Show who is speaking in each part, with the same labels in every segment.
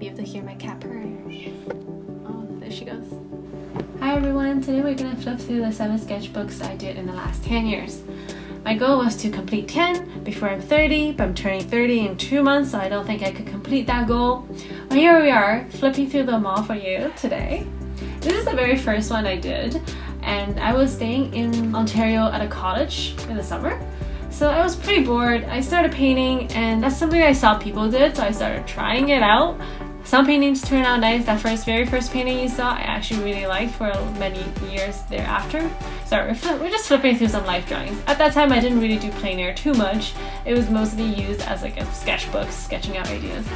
Speaker 1: be able to hear my cat purring. Oh, there she goes. Hi everyone, today we're going to flip through the 7 sketchbooks I did in the last 10 years. My goal was to complete 10 before I'm 30, but I'm turning 30 in 2 months, so I don't think I could complete that goal. Well, here we are, flipping through them all for you today. This is the very first one I did, and I was staying in Ontario at a cottage in the summer. So I was pretty bored. I started painting, and that's something I saw people did, so I started trying it out. Some paintings turned out nice. That very first painting you saw, I actually really liked for many years thereafter. So we're just flipping through some life drawings. At that time, I didn't really do plein air too much. It was mostly used as like a sketchbook, sketching out ideas.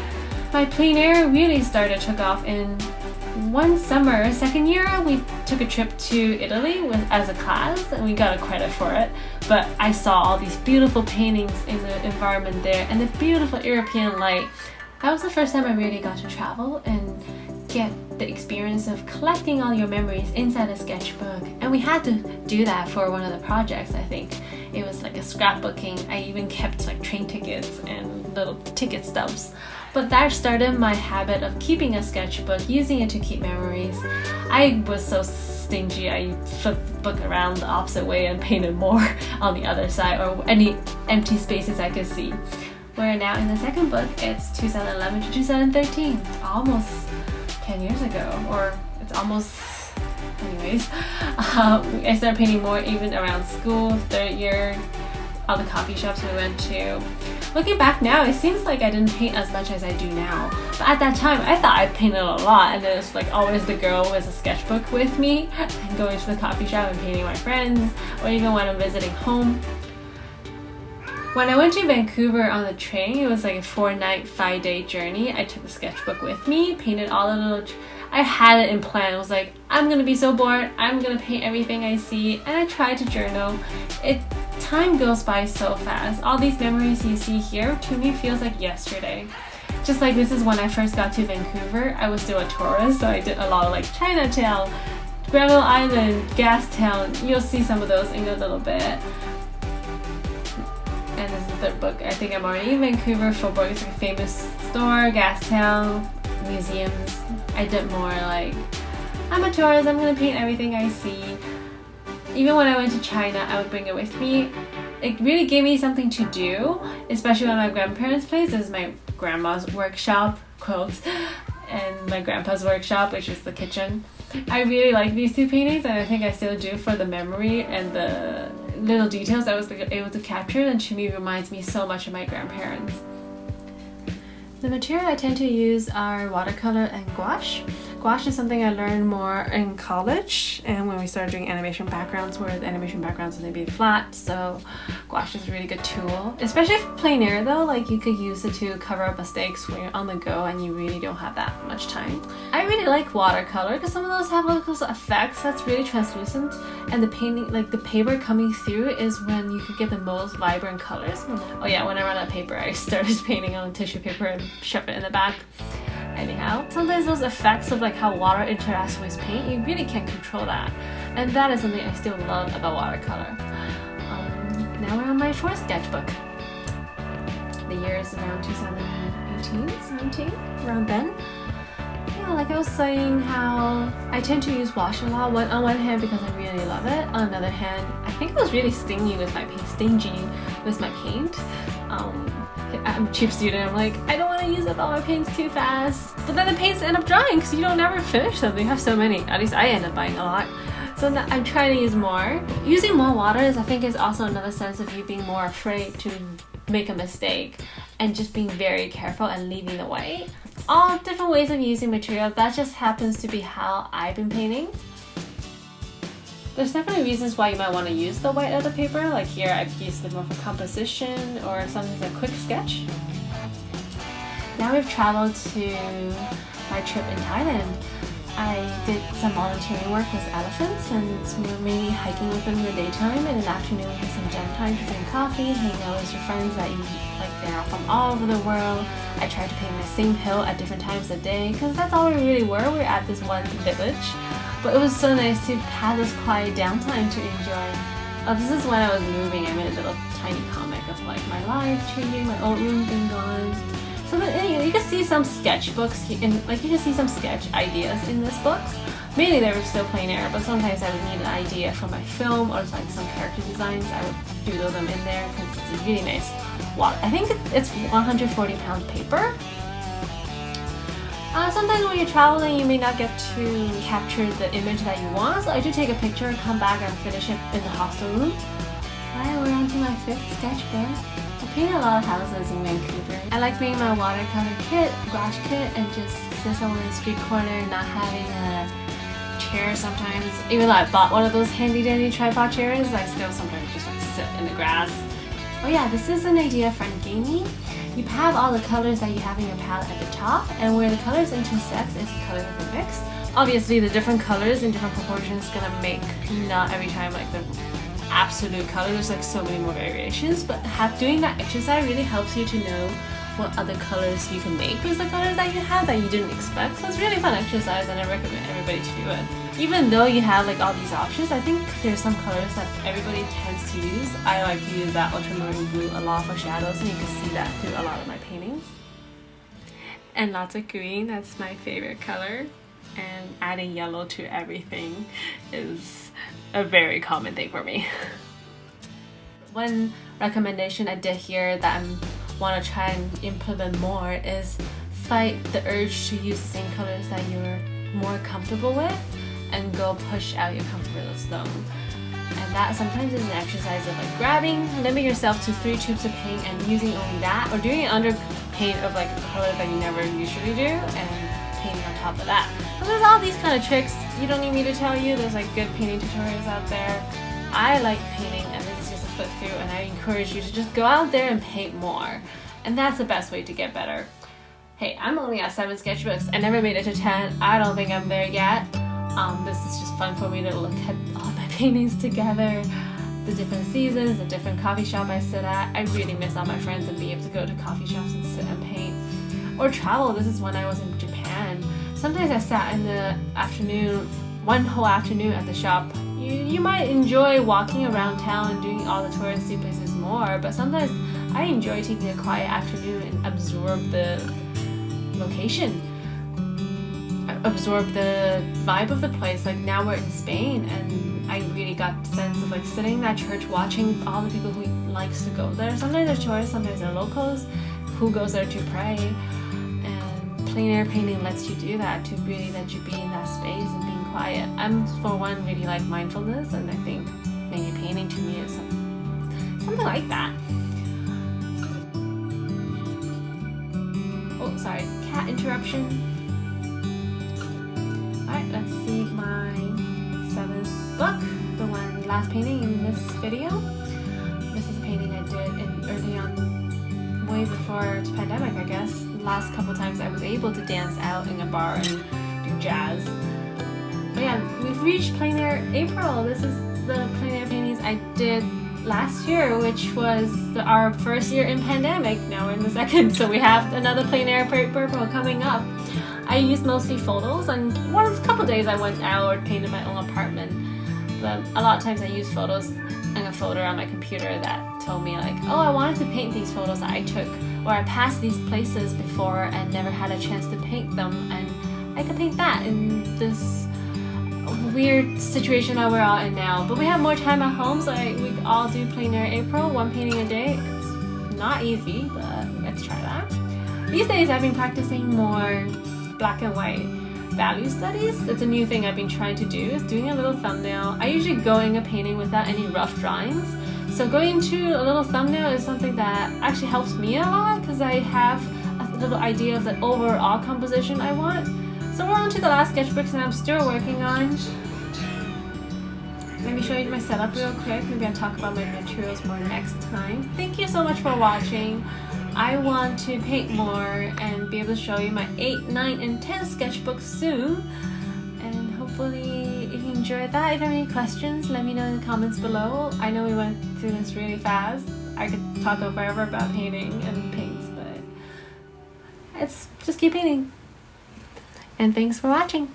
Speaker 1: My plein air really took off in one summer. Second year, we took a trip to Italy as a class, and we got a credit for it. But I saw all these beautiful paintings in the environment there, and the beautiful European light. That was the first time I really got to travel and get the experience of collecting all your memories inside a sketchbook. And we had to do that for one of the projects, I think. It was like a scrapbooking. I even kept like train tickets and little ticket stubs. But that started my habit of keeping a sketchbook, using it to keep memories. I was so stingy, I flipped the book around the opposite way and painted more on the other side, or any empty spaces I could see. We're now in the second book. It's 2011 to 2013, almost 10 years ago, or it's almost, anyways. I started painting more even around school, third year, all the coffee shops we went to. Looking back now, it seems like I didn't paint as much as I do now. But at that time, I thought I painted a lot, and it was like always the girl with a sketchbook with me, and going to the coffee shop and painting my friends, or even when I'm visiting home. When I went to Vancouver on the train, it was like a 4-night, 5-day journey. I took the sketchbook with me, painted all the little... I had it in plan. I was like, I'm gonna be so bored, I'm gonna paint everything I see, and I tried to journal. Time goes by so fast. All these memories you see here, to me, feels like yesterday. Just like this is when I first got to Vancouver. I was still a tourist, so I did a lot of like Chinatown, Granville Island, Gastown. You'll see some of those in a little bit. And this is the third book. I think I'm already in Vancouver. Faubourg is like a famous store, Gastown, museums. I did more like, I'm a tourist, I'm gonna paint everything I see. Even when I went to China, I would bring it with me. It really gave me something to do, especially when my grandparents' place is my grandma's workshop, quotes, and my grandpa's workshop, which is the kitchen. I really like these two paintings, and I think I still do for the memory and the little details I was able to capture, and to me reminds me so much of my grandparents. The material I tend to use are watercolor and gouache. Gouache is something I learned more in college, and when we started doing animation backgrounds, where the animation backgrounds may be flat, so gouache is a really good tool. Especially for plein air though, like you could use it to cover up mistakes when you're on the go and you really don't have that much time. I really like watercolor because some of those have those effects that's really translucent, and the painting, like the paper coming through, is when you could get the most vibrant colors. Oh yeah, when I ran out of paper, I started painting on tissue paper and shoved it in the back. Anyhow, sometimes those effects of like how water interacts with paint, you really can't control that, and that is something I still love about watercolor. Now we're on my fourth sketchbook. The year is around 2018, 17, around then. Yeah, like I was saying, how I tend to use wash a lot. On one hand, because I really love it. On the other hand, I think I was really stingy with my paint. I'm a cheap student. I'm like, I don't want to use up all my paints too fast. But then the paints end up drying because you don't never finish them. You have so many. At least I end up buying a lot. So I'm trying to use more. Using more water I think is also another sense of you being more afraid to make a mistake and just being very careful and leaving the white. All different ways of using material. That just happens to be how I've been painting. There's definitely reasons why you might want to use the white of the paper. Like here, I've used it more for composition or sometimes a quick sketch. Now we've traveled to my trip in Thailand. I did some volunteering work with elephants, and we're mainly hiking with them in the daytime, and in the afternoon we have some downtime to drink coffee, hang out with your friends that you like. They're from all over the world. I tried to paint the same hill at different times of day because that's all we really were. We were at this one village, but it was so nice to have this quiet downtime to enjoy. This is when I was moving. I made a little tiny comic of like my life changing, my old room being gone. So that, you can see see some sketchbooks like you can see some sketch ideas in this books. Mainly they were still plein air, but sometimes I would need an idea for my film or like some character designs. I would doodle them in there because it's a really nice water. I think it's 140-pound paper. Sometimes when you're traveling, you may not get to capture the image that you want, so I do take a picture, come back and finish it in the hostel room. Alright, we're on to my 5th sketchbook. I paint a lot of houses in Vancouver. I like bringing my watercolor kit, gouache kit, and just sit on the street corner, not having a chair sometimes. Even though I bought one of those handy dandy tripod chairs, I still sometimes just like sit in the grass. Oh yeah, this is an idea a friend gave me. You have all the colors that you have in your palette at the top, and where the colors intersect is the colors of the mix. Obviously, the different colors in different proportions is gonna make not every time like the absolute color. There's like so many more variations, but doing that exercise really helps you to know what other colors you can make with the colors that you have that you didn't expect. So it's really fun exercise, and I recommend everybody to do it. Even though you have like all these options, I think there's some colors that everybody tends to use. I like to use that ultramarine blue a lot for shadows, and you can see that through a lot of my paintings. And lots of green, that's my favorite color. And adding yellow to everything is a very common thing for me. One recommendation I did here that I want to try and implement more is fight the urge to use the same colors that you're more comfortable with and go push out your comfort zone. And that sometimes is an exercise of like limiting yourself to 3 tubes of paint and using only that, or doing it under paint of like a color that you never usually do and painting on top of that. So there's all these kind of tricks. You don't need me to tell you. There's like good painting tutorials out there. I like painting, and this is just a flip through, and I encourage you to just go out there and paint more. And that's the best way to get better. Hey, I'm only at 7 sketchbooks. I never made it to 10. I don't think I'm there yet. This is just fun for me to look at all my paintings together, the different seasons, the different coffee shop I sit at. I really miss all my friends and be able to go to coffee shops and sit and paint. Or travel. This is when I was in Japan. Sometimes I sat in the afternoon, one whole afternoon at the shop. You might enjoy walking around town and doing all the touristy places more, but sometimes I enjoy taking a quiet afternoon and absorb the location, absorb the vibe of the place. Like now we're in Spain, and I really got the sense of like sitting in that church watching all the people who likes to go there. Sometimes they're tourists, sometimes they're locals who goes there to pray, and plein air painting lets you do that, to really let you be in that space and being quiet. I'm for one really like mindfulness, and I think maybe painting to me is something like that. Oh, sorry, cat interruption. Alright, let's see my 7th book, the last painting in this video. This is a painting I did early on, way before the pandemic, I guess. The last couple times I was able to dance out in a bar and do jazz. But yeah, we've reached plein air April. This is the plein air paintings I did last year, which was our first year in pandemic. Now we're in the second, so we have another plein air purple coming up. I used mostly photos, and a couple days I went out or painted my own apartment. But a lot of times I use photos and a folder on my computer that told me like, oh, I wanted to paint these photos that I took, or I passed these places before and never had a chance to paint them, and I could paint that in this weird situation that we're all in now. But we have more time at home, so we all do plein air April, 1 painting a day. It's not easy, but let's try that. These days I've been practicing more black and white value studies. It's a new thing I've been trying to do, is doing a little thumbnail. I usually go in a painting without any rough drawings, so going into a little thumbnail is something that actually helps me a lot, because I have a little idea of the overall composition I want. So we're on to the last sketchbooks, and I'm still working on. Let me show you my setup real quick. Maybe I'll talk about my materials more next time. Thank you so much for watching. I want to paint more and be able to show you my 8, 9, and 10 sketchbooks soon. And hopefully if you enjoyed that. If you have any questions, let me know in the comments below. I know we went through this really fast. I could talk forever about painting and paints, but it's just keep painting. And thanks for watching.